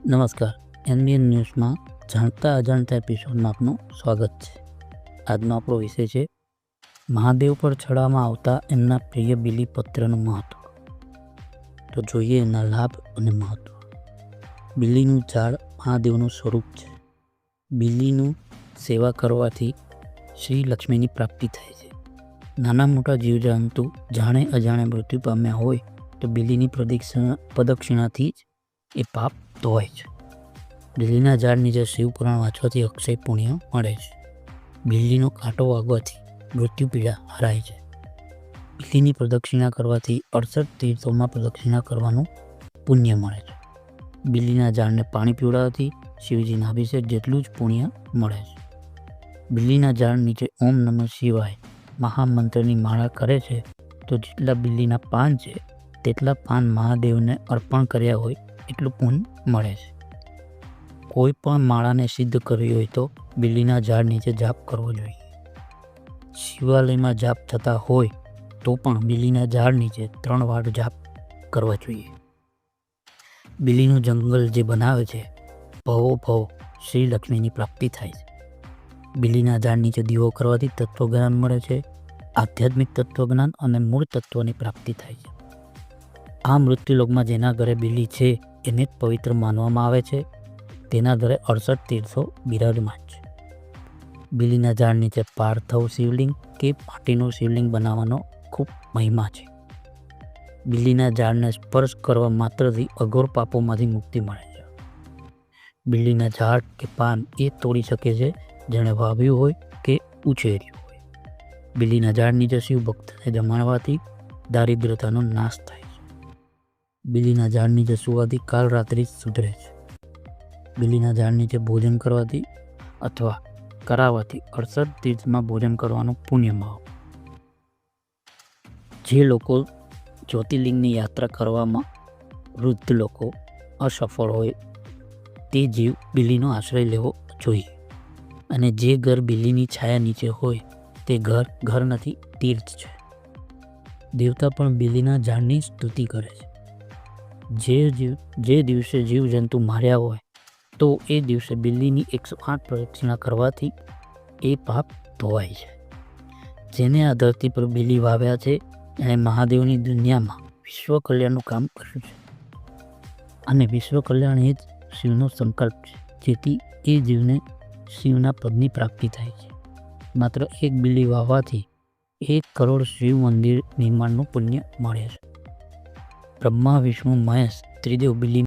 નમસ્કાર. એનબીએન ન્યૂઝમાં જાણતા અજાણતા એપિસોડમાં આપનું સ્વાગત છે. આજનો આપણો વિષય છે મહાદેવ પર ચડાવવામાં આવતા એમના પ્રિય બીલીપત્રનું મહત્વ. તો જોઈએ એના લાભ અને મહત્વ. બીલીનું ઝાડ મહાદેવનું સ્વરૂપ છે. બીલીનું સેવા કરવાથી શ્રી લક્ષ્મીની પ્રાપ્તિ થાય છે. નાના મોટા જીવજંતુ જાણે અજાણે મૃત્યુ પામ્યા હોય તો બીલીની પ્રદક્ષિણાથી જ એ પાપ ધોવાય છે. બીલીના ઝાડ નીચે શિવપુરાણ વાંચવાથી અક્ષય પુણ્ય મળે છે. બીલીનો કાંટો વાગવાથી મૃત્યુ પીડા હરાય છે. બીલીની પ્રદક્ષિણા કરવાથી 68 તીર્થોમાં પ્રદક્ષિણા કરવાનું પુણ્ય મળે છે. બીલીના ઝાડને પાણી પીવડાવવાથી શિવજીના અભિષેક જેટલું જ પુણ્ય મળે છે. બીલીના ઝાડ નીચે ઓમ નમઃ શિવાય મહામંત્રની માળા કરે છે તો જેટલા બીલીના પાન છે તેટલા પાન મહાદેવને અર્પણ કર્યા હોય એટલું પુણ્ય મળે છે. કોઈ પણ માળાને સિદ્ધ કરવી હોય તો બીલીના ઝાડ નીચે જાપ કરવો જોઈએ. શિવાલયમાં જાપ થતા હોય તો પણ બીલીના ઝાડ નીચે 3 વાર જાપ કરવા જોઈએ. બીલીનું જંગલ જે બનાવે છે ભવો ભવ શ્રી લક્ષ્મીની પ્રાપ્તિ થાય છે. બીલીના ઝાડ નીચે દીવો કરવાથી તત્વજ્ઞાન મળે છે. આધ્યાત્મિક તત્વજ્ઞાન અને મૂળ તત્વની પ્રાપ્તિ થાય છે. આ મૃત્યુલોકમાં જેના ઘરે બીલી છે એને જ પવિત્ર માનવામાં આવે છે. તેના ઘરે 68 તીર્થો બિરાજમાન છે. બીલીના ઝાડ નીચે પાર્થવ શિવલિંગ કે માટીનું શિવલિંગ બનાવવાનો ખૂબ મહિમા છે. બીલીના ઝાડને સ્પર્શ કરવા માત્રથી અઘોર પાપોમાંથી મુક્તિ મળે છે. બીલીના ઝાડ કે પાન એ તોડી શકે છે જેણે વાવ્યું હોય કે ઉછેર્યું હોય. બીલીના ઝાડ નીચે શિવ ભક્તને જમાડવાથી દારિદ્રતાનો નાશ થાય છે. બીલીના ઝાડ નીચે સુવાથી કાલ રાત્રિ સુધરે છે. બીલીના ઝાડ નીચે ભોજન કરવાથી અથવા કરાવવાથી 68 તીર્થમાં ભોજન કરવાનું પુણ્ય મળે. જે લોકો જ્યોતિર્લિંગની યાત્રા કરવામાં વૃદ્ધ લોકો અસફળ હોય તે જીવ બીલીનો આશ્રય લેવો જોઈએ. અને જે ઘર બીલીની છાયા નીચે હોય તે ઘર નથી, તીર્થ છે. દેવતા પણ બીલીના ઝાડની સ્તુતિ કરે છે. જે દિવસે જીવજંતુ માર્યા હોય તો એ દિવસે બીલીની 108 પ્રદક્ષિણા કરવાથી એ પાપ ધોવાય છે. જેને આ ધરતી પર બીલી વાવ્યા છે એણે મહાદેવની દુનિયામાં વિશ્વ કલ્યાણનું કામ કર્યું છે. અને વિશ્વ કલ્યાણ એ જ શિવનો સંકલ્પ છે, જેથી એ જીવને શિવના પદની પ્રાપ્તિ થાય છે. માત્ર એક બીલી વાવવાથી 1 કરોડ શિવ મંદિર નિર્માણનું પુણ્ય મળે છે. બ્રહ્મા વિષ્ણુ મહેશ ત્રિદેવ બીલી